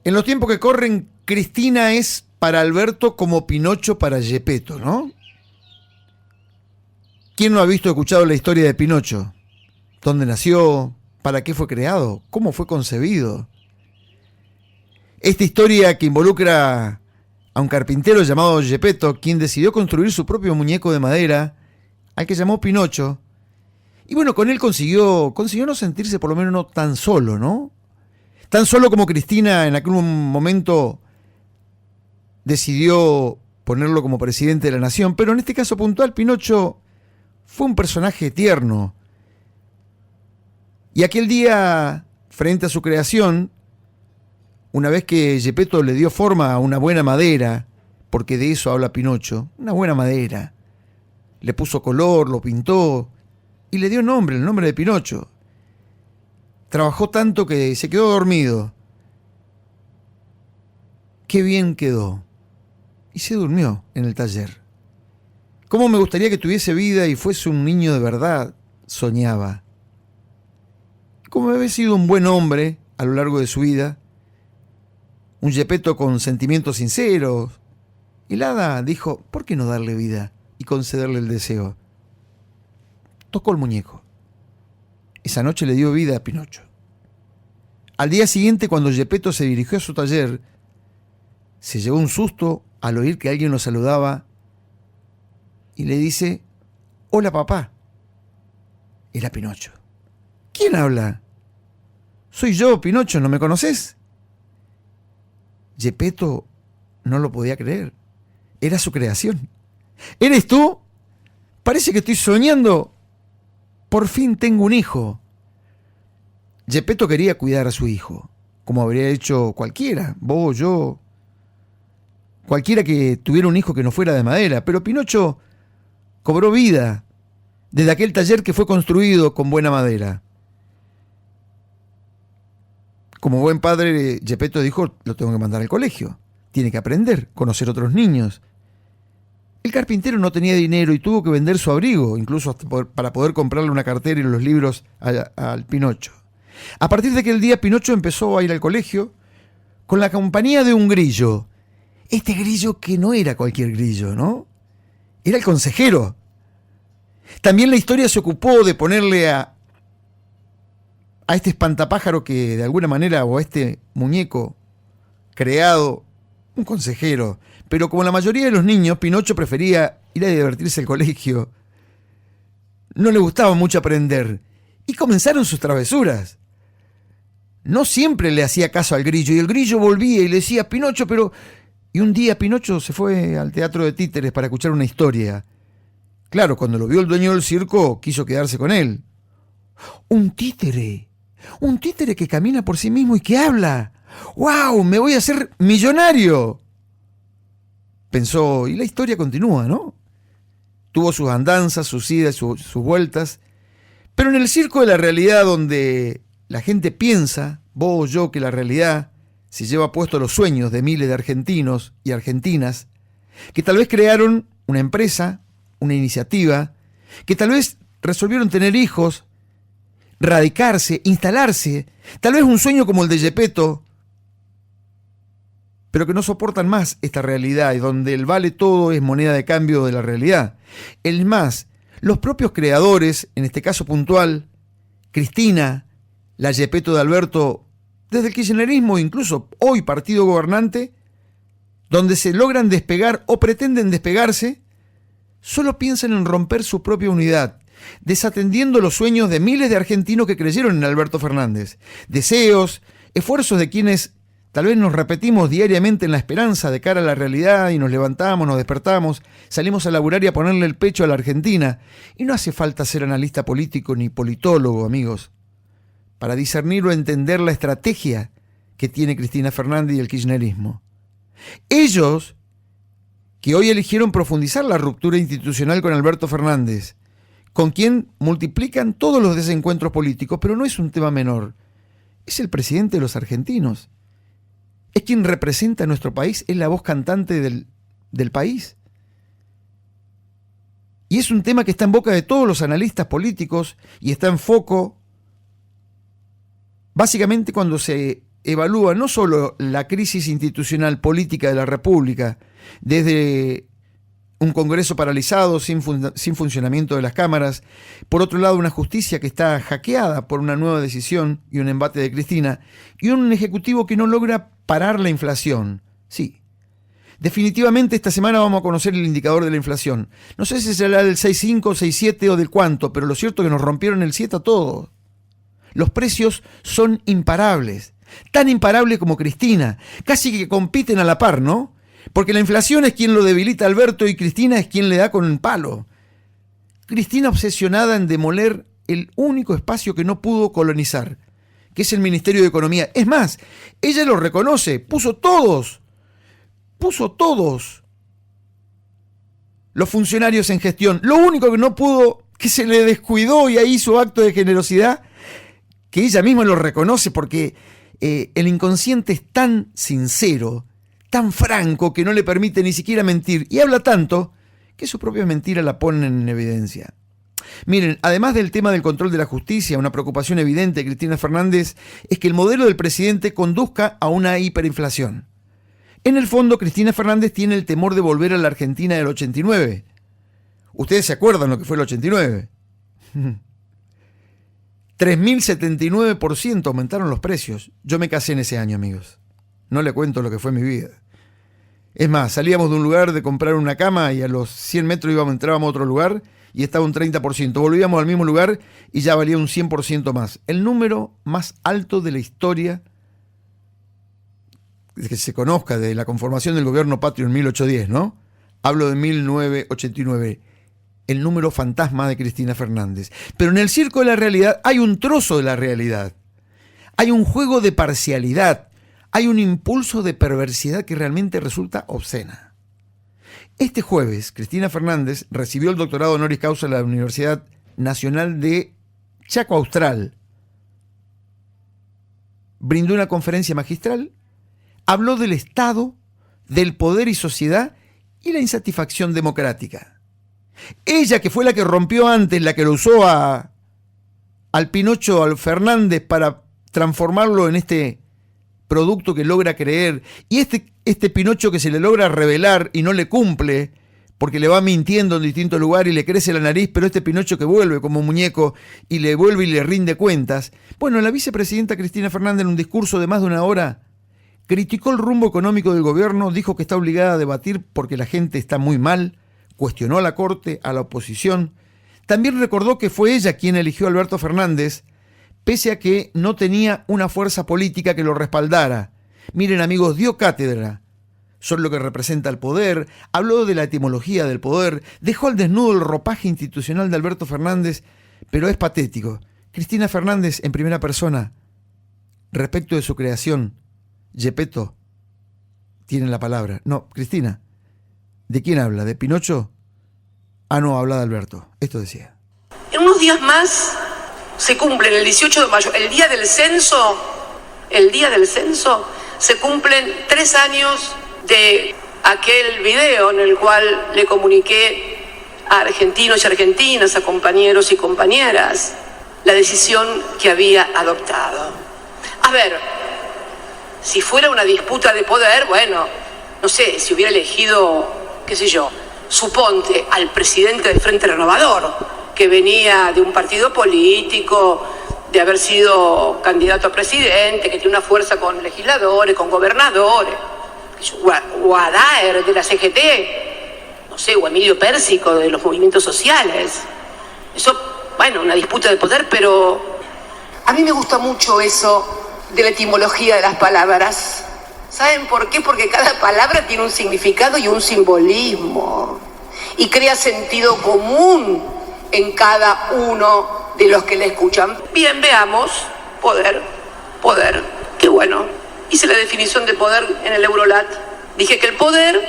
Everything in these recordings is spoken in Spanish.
En los tiempos que corren, Cristina es para Alberto como Pinocho para Gepetto, ¿no? ¿Quién no ha visto o escuchado la historia de Pinocho? ¿Dónde nació? ¿Para qué fue creado? ¿Cómo fue concebido? Esta historia que involucra a un carpintero llamado Gepetto, quien decidió construir su propio muñeco de madera, al que llamó Pinocho. Y bueno, con él consiguió no sentirse por lo menos no tan solo, ¿no? Tan solo como Cristina en aquel momento decidió ponerlo como presidente de la nación, pero en este caso puntual, Pinocho fue un personaje tierno. Y aquel día, frente a su creación, una vez que Gepetto le dio forma a una buena madera, porque de eso habla Pinocho, una buena madera, le puso color, lo pintó y le dio nombre, el nombre de Pinocho. Trabajó tanto que se quedó dormido. Qué bien quedó. Y se durmió en el taller. Cómo me gustaría que tuviese vida y fuese un niño de verdad, soñaba. Como había sido un buen hombre a lo largo de su vida, un Gepetto con sentimientos sinceros, y la hada dijo, ¿por qué no darle vida y concederle el deseo? Tocó el muñeco. Esa noche le dio vida a Pinocho. Al día siguiente, cuando Gepetto se dirigió a su taller, se llevó un susto al oír que alguien lo saludaba y le dice, hola papá. Era Pinocho. ¿Quién habla? Soy yo, Pinocho, ¿no me conoces? Gepetto no lo podía creer. Era su creación. ¿Eres tú? Parece que estoy soñando. Por fin tengo un hijo. Gepetto quería cuidar a su hijo, como habría hecho cualquiera, vos, yo, cualquiera que tuviera un hijo que no fuera de madera, pero Pinocho cobró vida desde aquel taller que fue construido con buena madera. Como buen padre, Gepetto dijo, lo tengo que mandar al colegio, tiene que aprender, conocer otros niños. El carpintero no tenía dinero y tuvo que vender su abrigo, incluso hasta para poder comprarle una cartera y los libros al Pinocho. A partir de aquel día, Pinocho empezó a ir al colegio con la compañía de un grillo. Este grillo que no era cualquier grillo, ¿no? Era el consejero. También la historia se ocupó de ponerle a este espantapájaro que de alguna manera, o a este muñeco creado, un consejero. Pero como la mayoría de los niños, Pinocho prefería ir a divertirse al colegio. No le gustaba mucho aprender. Y comenzaron sus travesuras. No siempre le hacía caso al grillo, y el grillo volvía y le decía, Pinocho, pero... Y un día Pinocho se fue al teatro de títeres para escuchar una historia. Claro, cuando lo vio el dueño del circo, quiso quedarse con él. Un títere que camina por sí mismo y que habla. ¡Wow! ¡Me voy a hacer millonario! Pensó, y la historia continúa, ¿no? Tuvo sus andanzas, sus idas, sus vueltas. Pero en el circo de la realidad, donde la gente piensa, vos o yo, que la realidad se lleva puesto los sueños de miles de argentinos y argentinas, que tal vez crearon una empresa, una iniciativa, que tal vez resolvieron tener hijos, radicarse, instalarse, tal vez un sueño como el de Gepetto, pero que no soportan más esta realidad y donde el vale todo es moneda de cambio de la realidad. Es más, los propios creadores, en este caso puntual, Cristina, la Gepetto de Alberto, desde el kirchnerismo, incluso hoy partido gobernante, donde se logran despegar o pretenden despegarse, solo piensan en romper su propia unidad, desatendiendo los sueños de miles de argentinos que creyeron en Alberto Fernández, deseos, esfuerzos de quienes tal vez nos repetimos diariamente en la esperanza de cara a la realidad y nos levantamos, nos despertamos, salimos a laburar y a ponerle el pecho a la Argentina. Y no hace falta ser analista político ni politólogo, amigos, para discernir o entender la estrategia que tiene Cristina Fernández y el kirchnerismo. Ellos, que hoy eligieron profundizar la ruptura institucional con Alberto Fernández, con quien multiplican todos los desencuentros políticos, pero no es un tema menor, es el presidente de los argentinos. Es quien representa a nuestro país, es la voz cantante del país. Y es un tema que está en boca de todos los analistas políticos y está en foco básicamente cuando se evalúa no solo la crisis institucional política de la República, desde un Congreso paralizado, sin funcionamiento de las cámaras, por otro lado una justicia que está hackeada por una nueva decisión y un embate de Cristina, y un Ejecutivo que no logra parar la inflación. Sí, definitivamente esta semana vamos a conocer el indicador de la inflación. No sé si será del 6,5, 6,7 o del cuánto, pero lo cierto es que nos rompieron el 7 a todos. Los precios son imparables, tan imparables como Cristina, casi que compiten a la par, ¿no? Porque la inflación es quien lo debilita a Alberto y Cristina es quien le da con el palo. Cristina obsesionada en demoler el único espacio que no pudo colonizar, que es el Ministerio de Economía. Es más, ella lo reconoce, puso todos los funcionarios en gestión. Lo único que no pudo, que se le descuidó y ahí hizo acto de generosidad, que ella misma lo reconoce porque el inconsciente es tan sincero, tan franco, que no le permite ni siquiera mentir, y habla tanto que su propia mentira la ponen en evidencia. Miren, además del tema del control de la justicia, una preocupación evidente de Cristina Fernández es que el modelo del presidente conduzca a una hiperinflación. En el fondo, Cristina Fernández tiene el temor de volver a la Argentina del 89. Ustedes se acuerdan lo que fue el 89. 3.079% aumentaron los precios. Yo me casé en ese año, amigos. No le cuento lo que fue mi vida. Es más, salíamos de un lugar de comprar una cama y a los 100 metros entrábamos a otro lugar y estaba un 30%. Volvíamos al mismo lugar y ya valía un 100% más. El número más alto de la historia que se conozca de la conformación del gobierno patrio en 1810, ¿no? Hablo de 1989. El número fantasma de Cristina Fernández. Pero en el circo de la realidad hay un trozo de la realidad. Hay un juego de parcialidad. Hay un impulso de perversidad que realmente resulta obscena. Este jueves, Cristina Fernández recibió el doctorado honoris causa de la Universidad Nacional de Chaco Austral. Brindó una conferencia magistral, habló del Estado, del poder y sociedad y la insatisfacción democrática. Ella, que fue la que rompió antes, la que lo usó al Pinocho, al Fernández, para transformarlo en este producto que logra creer, y este Pinocho que se le logra revelar y no le cumple, porque le va mintiendo en distintos lugares y le crece la nariz, pero este Pinocho que vuelve como muñeco y le vuelve y le rinde cuentas. Bueno, la vicepresidenta Cristina Fernández, en un discurso de más de una hora, criticó el rumbo económico del gobierno, dijo que está obligada a debatir porque la gente está muy mal, cuestionó a la Corte, a la oposición. También recordó que fue ella quien eligió a Alberto Fernández, pese a que no tenía una fuerza política que lo respaldara. Miren, amigos, dio cátedra sobre lo que representa el poder, habló de la etimología del poder, dejó al desnudo el ropaje institucional de Alberto Fernández, pero es patético. Cristina Fernández, en primera persona, respecto de su creación, Gepetto tiene la palabra. No, Cristina, ¿de quién habla? ¿De Pinocho? Ah, no, habla de Alberto. Esto decía. En unos días más se cumplen, el 18 de mayo, el día del censo, se cumplen 3 años de aquel video en el cual le comuniqué a argentinos y argentinas, a compañeros y compañeras, la decisión que había adoptado. A ver, si fuera una disputa de poder, bueno, no sé, si hubiera elegido, qué sé yo, suponte al presidente del Frente Renovador, que venía de un partido político, de haber sido candidato a presidente, que tiene una fuerza con legisladores, con gobernadores, o a Daer de la CGT, no sé, o Emilio Pérsico de los movimientos sociales. Eso, bueno, una disputa de poder, pero a mí me gusta mucho eso de la etimología de las palabras. ¿Saben por qué? Porque cada palabra tiene un significado y un simbolismo, y crea sentido común en cada uno de los que la escuchan. Bien, veamos. Poder, qué bueno. Hice la definición de poder en el Eurolat. Dije que el poder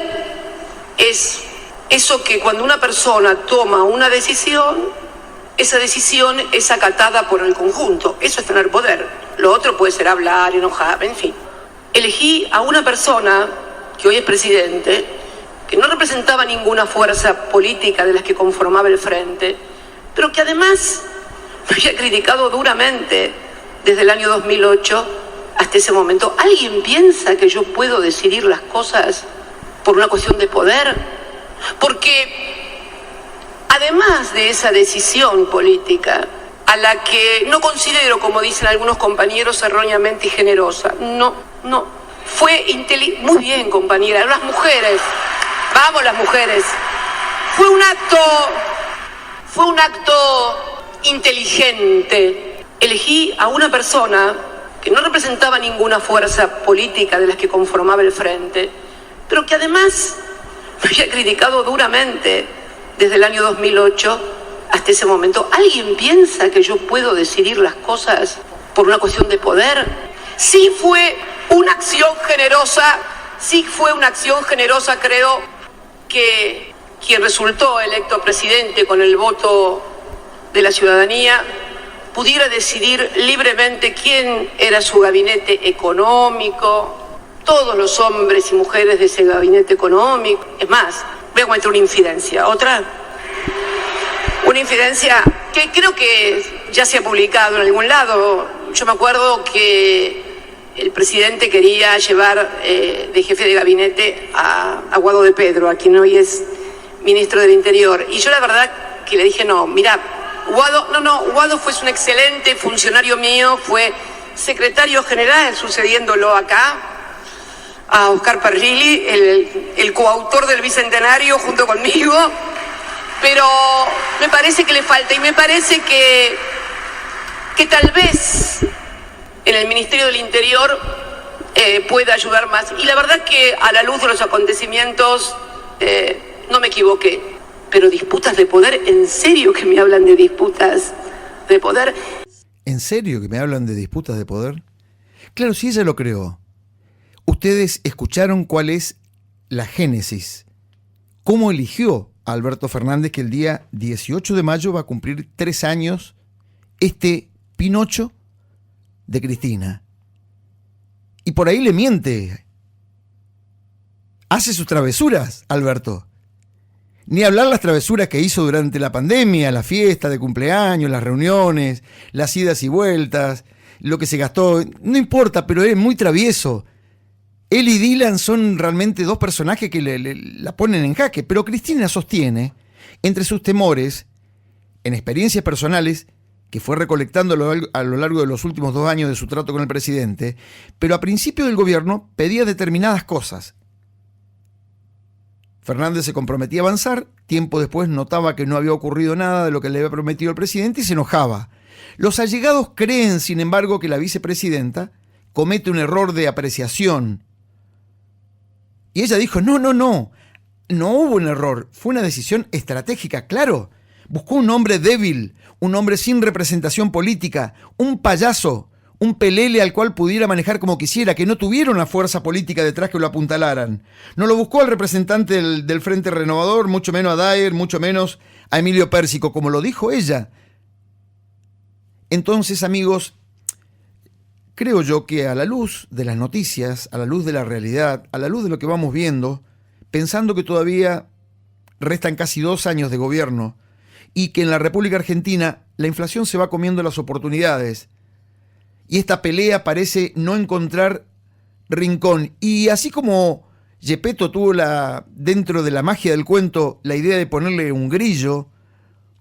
es eso que cuando una persona toma una decisión, esa decisión es acatada por el conjunto. Eso es tener poder. Lo otro puede ser hablar, enojar, en fin. Elegí a una persona que hoy es presidente, que no representaba ninguna fuerza política de las que conformaba el frente, pero que además me había criticado duramente desde el año 2008 hasta ese momento, ¿alguien piensa que yo puedo decidir las cosas por una cuestión de poder? Porque además de esa decisión política, a la que no considero, como dicen algunos compañeros, erróneamente generosa, no, fue muy bien, compañera, las mujeres, vamos las mujeres, fue un acto inteligente. Elegí a una persona que no representaba ninguna fuerza política de las que conformaba el frente, pero que además me había criticado duramente desde el año 2008 hasta ese momento. ¿Alguien piensa que yo puedo decidir las cosas por una cuestión de poder? Sí fue una acción generosa, creo que quien resultó electo presidente con el voto de la ciudadanía pudiera decidir libremente quién era su gabinete económico, todos los hombres y mujeres de ese gabinete económico. Es más, voy a cometer una infidencia. Una infidencia que creo que ya se ha publicado en algún lado. Yo me acuerdo que el presidente quería llevar de jefe de gabinete a Guado de Pedro, a quien hoy es ministro del Interior. Y yo la verdad que le dije, no, mira, Guado fue un excelente funcionario mío, fue secretario general, sucediéndolo acá a Oscar Parrilli, el coautor del Bicentenario junto conmigo, pero me parece que le falta, y me parece que tal vez en el Ministerio del Interior pueda ayudar más. Y la verdad que a la luz de los acontecimientos no me equivoqué. Pero disputas de poder, ¿en serio que me hablan de disputas de poder? ¿En serio que me hablan de disputas de poder? Claro, si ella lo creó. Ustedes escucharon cuál es la génesis. ¿Cómo eligió a Alberto Fernández, que el día 18 de mayo va a cumplir 3 años, este Pinocho de Cristina? Y por ahí le miente. Hace sus travesuras, Alberto. Ni hablar las travesuras que hizo durante la pandemia, la fiesta de cumpleaños, las reuniones, las idas y vueltas, lo que se gastó. No importa, pero es muy travieso. Él y Dylan son realmente dos personajes que la ponen en jaque. Pero Cristina sostiene, entre sus temores, en experiencias personales, que fue recolectando a lo largo de los últimos 2 años de su trato con el presidente, pero a principio del gobierno pedía determinadas cosas. Fernández se comprometía a avanzar, tiempo después notaba que no había ocurrido nada de lo que le había prometido el presidente y se enojaba. Los allegados creen, sin embargo, que la vicepresidenta comete un error de apreciación. Y ella dijo, no hubo un error, fue una decisión estratégica, claro. Buscó un hombre débil, un hombre sin representación política, un payaso, un pelele al cual pudiera manejar como quisiera, que no tuviera una fuerza política detrás que lo apuntalaran. No lo buscó al representante del Frente Renovador, mucho menos a Daer, mucho menos a Emilio Pérsico, como lo dijo ella. Entonces, amigos, creo yo que a la luz de las noticias, a la luz de la realidad, a la luz de lo que vamos viendo, pensando que todavía restan casi 2 años de gobierno y que en la República Argentina la inflación se va comiendo las oportunidades, y esta pelea parece no encontrar rincón. Y así como Gepetto tuvo dentro de la magia del cuento la idea de ponerle un grillo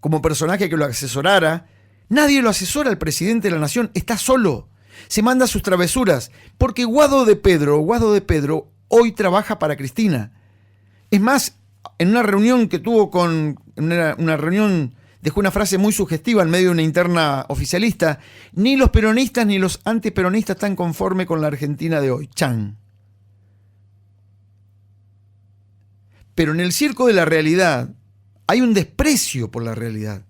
como personaje que lo asesorara, nadie lo asesora al presidente de la nación, está solo, se manda sus travesuras, porque Guado de Pedro hoy trabaja para Cristina. Es más, en una reunión que tuvo una reunión, dejó una frase muy sugestiva en medio de una interna oficialista: ni los peronistas ni los antiperonistas están conformes con la Argentina de hoy. Chan. Pero en el circo de la realidad hay un desprecio por la realidad.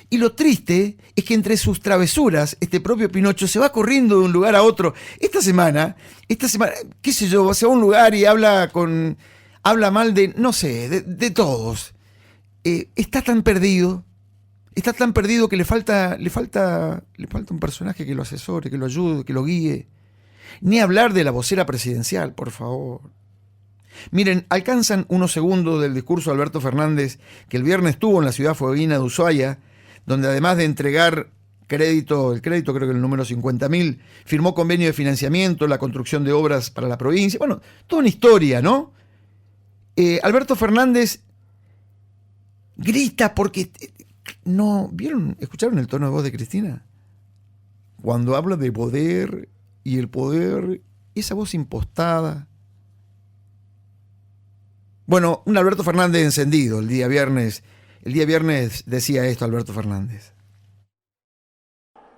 Y lo triste es que entre sus travesuras, este propio Pinocho se va corriendo de un lugar a otro. Esta semana, qué sé yo, se va a un lugar y habla mal de, no sé, de todos. Está tan perdido que le falta un personaje que lo asesore, que lo ayude, que lo guíe. Ni hablar de la vocera presidencial, por favor. Miren, alcanzan unos segundos del discurso de Alberto Fernández, que el viernes tuvo en la ciudad fueguina de Ushuaia, donde además de entregar el crédito creo que el número 50.000, firmó convenio de financiamiento, la construcción de obras para la provincia, bueno, toda una historia, ¿no? Alberto Fernández grita porque no, ¿escucharon el tono de voz de Cristina? Cuando habla de poder y el poder, esa voz impostada. Bueno, un Alberto Fernández encendido el día viernes decía esto Alberto Fernández.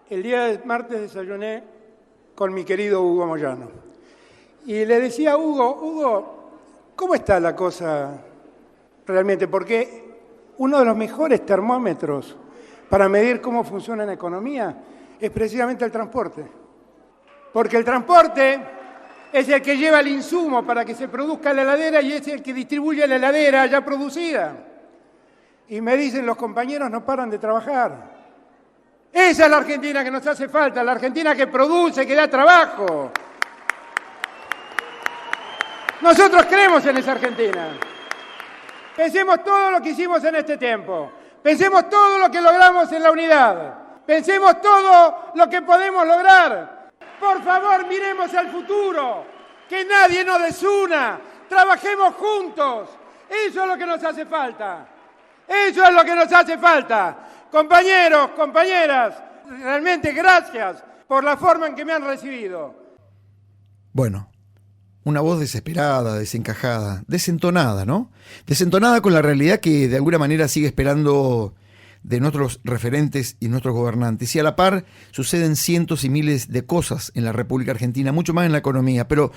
El día martes desayuné con mi querido Hugo Moyano y le decía a Hugo, ¿cómo está la cosa realmente? Porque uno de los mejores termómetros para medir cómo funciona la economía es precisamente el transporte. Porque el transporte es el que lleva el insumo para que se produzca la heladera y es el que distribuye la heladera ya producida. Y me dicen, los compañeros no paran de trabajar. Esa es la Argentina que nos hace falta, la Argentina que produce, que da trabajo. Nosotros creemos en esa Argentina. Pensemos todo lo que hicimos en este tiempo. Pensemos todo lo que logramos en la unidad. Pensemos todo lo que podemos lograr. Por favor, miremos al futuro. Que nadie nos desuna. Trabajemos juntos. Eso es lo que nos hace falta. Eso es lo que nos hace falta. Compañeros, compañeras, realmente gracias por la forma en que me han recibido. Bueno, una voz desesperada, desencajada, desentonada, ¿no? Desentonada con la realidad que de alguna manera sigue esperando de nuestros referentes y nuestros gobernantes. Y a la par suceden cientos y miles de cosas en la República Argentina, mucho más en la economía. Pero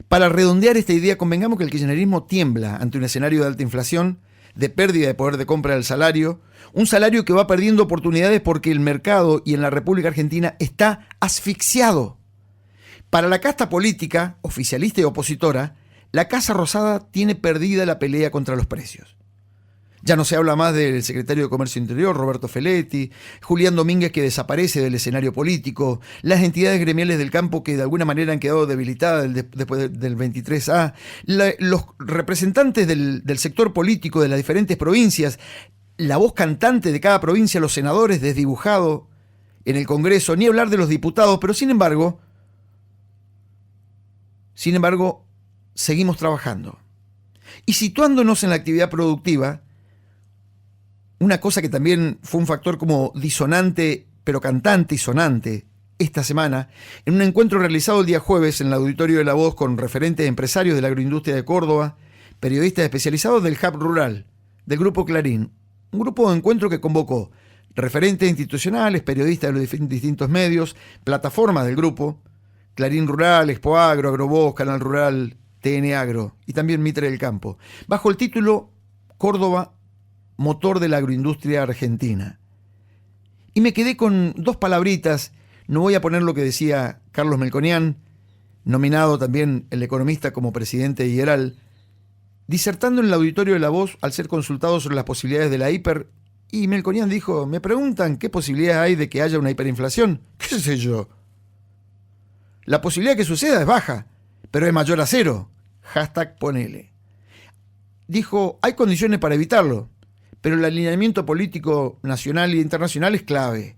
para redondear esta idea, convengamos que el kirchnerismo tiembla ante un escenario de alta inflación, de pérdida de poder de compra del salario, un salario que va perdiendo oportunidades porque el mercado y en la República Argentina está asfixiado. Para la casta política, oficialista y opositora, la Casa Rosada tiene perdida la pelea contra los precios. Ya no se habla más del secretario de Comercio Interior, Roberto Feletti, Julián Domínguez, que desaparece del escenario político, las entidades gremiales del campo que de alguna manera han quedado debilitadas después del 23A, los representantes del sector político de las diferentes provincias, la voz cantante de cada provincia, los senadores desdibujados en el Congreso, ni hablar de los diputados, pero sin embargo, seguimos trabajando. Y situándonos en la actividad productiva, una cosa que también fue un factor como disonante, pero cantante y sonante esta semana, en un encuentro realizado el día jueves en el Auditorio de La Voz con referentes empresarios de la agroindustria de Córdoba, periodistas especializados del Hub Rural, del Grupo Clarín, un grupo de encuentro que convocó referentes institucionales, periodistas de los distintos medios, plataformas del grupo, Clarín Rural, Expo Agro, Agrovoz, Canal Rural, TN Agro y también Mitre del Campo, bajo el título Córdoba, motor de la agroindustria argentina. Y me quedé con dos palabritas, no voy a poner lo que decía Carlos Melconian, nominado también el economista como presidente de IERAL, disertando en el Auditorio de La Voz al ser consultado sobre las posibilidades de la hiper, y Melconian dijo, me preguntan qué posibilidades hay de que haya una hiperinflación. ¿Qué sé yo? La posibilidad de que suceda es baja, pero es mayor a cero. #ponele. Dijo, hay condiciones para evitarlo, pero el alineamiento político nacional e internacional es clave.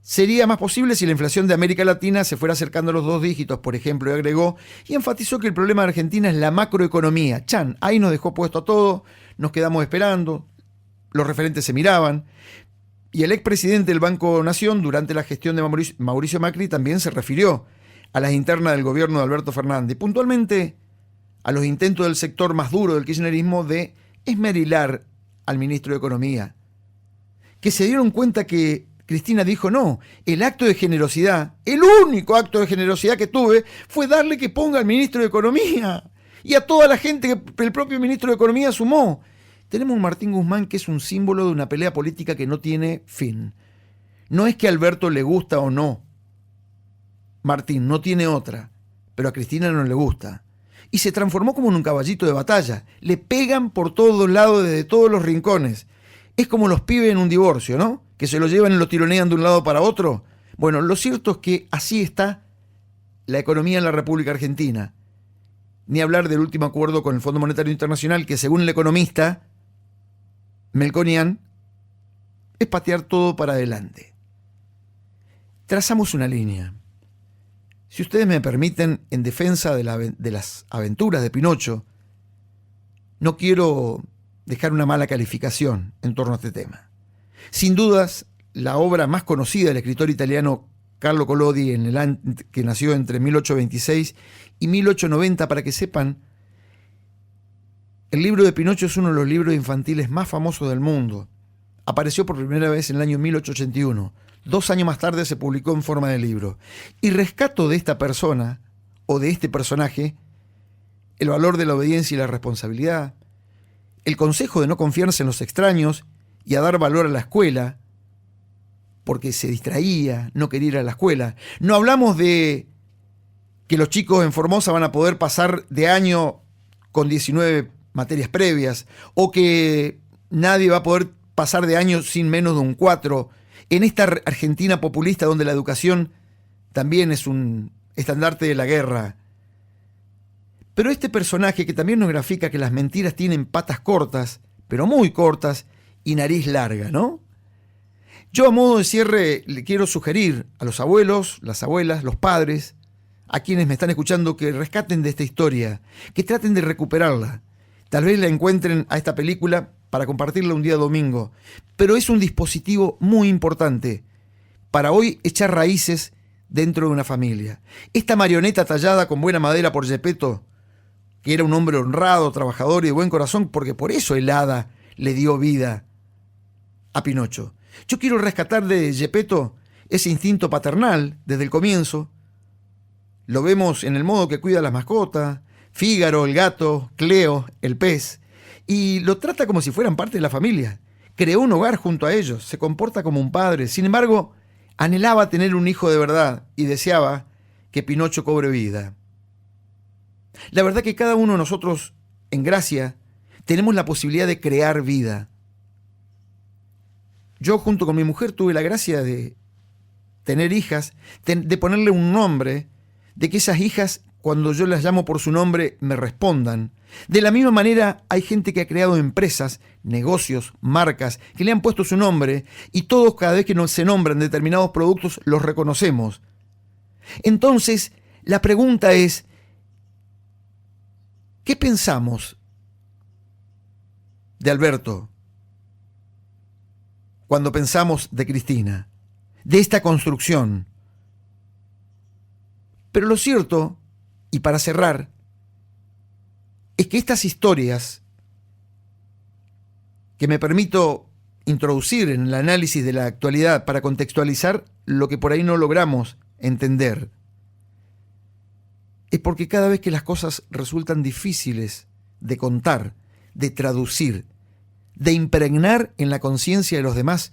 Sería más posible si la inflación de América Latina se fuera acercando a los 2 dígitos, por ejemplo, y agregó, y enfatizó que el problema de Argentina es la macroeconomía. Chan, ahí nos dejó puesto a todo, nos quedamos esperando, los referentes se miraban, y el expresidente del Banco Nación, durante la gestión de Mauricio Macri, también se refirió a las internas del gobierno de Alberto Fernández, puntualmente a los intentos del sector más duro del kirchnerismo de esmerilar al ministro de Economía, que se dieron cuenta que Cristina dijo, no, el acto de generosidad, el único acto de generosidad que tuve fue darle que ponga al ministro de Economía y a toda la gente que el propio ministro de Economía sumó. Tenemos un Martín Guzmán que es un símbolo de una pelea política que no tiene fin. No es que a Alberto le gusta o no. Martín no tiene otra, pero a Cristina no le gusta. Y se transformó como en un caballito de batalla. Le pegan por todos lados, desde todos los rincones. Es como los pibes en un divorcio, ¿no? Que se lo llevan y lo tironean de un lado para otro. Bueno, lo cierto es que así está la economía en la República Argentina. Ni hablar del último acuerdo con el Fondo Monetario Internacional, que según el economista Melconian, es patear todo para adelante. trazamos una línea. Si ustedes me permiten, en defensa de las aventuras de Pinocho, no quiero dejar una mala calificación en torno a este tema. Sin dudas, la obra más conocida del escritor italiano Carlo Collodi, que nació entre 1826 y 1890, para que sepan, el libro de Pinocho es uno de los libros infantiles más famosos del mundo. Apareció por primera vez en el año 1881. 2 años más tarde se publicó en forma de libro. Y rescato de esta persona, o de este personaje, el valor de la obediencia y la responsabilidad, el consejo de no confiarse en los extraños y a dar valor a la escuela, porque se distraía, no quería ir a la escuela. No hablamos de que los chicos en Formosa van a poder pasar de año con 19 materias previas, o que nadie va a poder pasar de año sin menos de un 4, en esta Argentina populista donde la educación también es un estandarte de la guerra. Pero este personaje que también nos grafica que las mentiras tienen patas cortas, pero muy cortas, y nariz larga, ¿no? Yo, a modo de cierre, le quiero sugerir a los abuelos, las abuelas, los padres, a quienes me están escuchando, que rescaten de esta historia, que traten de recuperarla. Tal vez la encuentren a esta película para compartirla un día domingo, pero es un dispositivo muy importante para hoy echar raíces dentro de una familia. Esta marioneta tallada con buena madera por Geppetto, que era un hombre honrado, trabajador y de buen corazón, porque por eso el hada le dio vida a Pinocho. Yo quiero rescatar de Geppetto ese instinto paternal desde el comienzo. Lo vemos en el modo que cuida a las mascotas, Fígaro, el gato, Cleo, el pez, y lo trata como si fueran parte de la familia. Creó un hogar junto a ellos, se comporta como un padre. Sin embargo, anhelaba tener un hijo de verdad y deseaba que Pinocho cobre vida. La verdad que cada uno de nosotros, en gracia, tenemos la posibilidad de crear vida. Yo, junto con mi mujer, tuve la gracia de tener hijas, de ponerle un nombre, de que esas hijas, cuando yo las llamo por su nombre, me respondan. De la misma manera, hay gente que ha creado empresas, negocios, marcas, que le han puesto su nombre, y todos, cada vez que se nombran determinados productos, los reconocemos. Entonces, la pregunta es, ¿qué pensamos de Alberto cuando pensamos de Cristina, de esta construcción? Pero lo cierto, y para cerrar, es que estas historias que me permito introducir en el análisis de la actualidad para contextualizar lo que por ahí no logramos entender, es porque cada vez que las cosas resultan difíciles de contar, de traducir, de impregnar en la conciencia de los demás,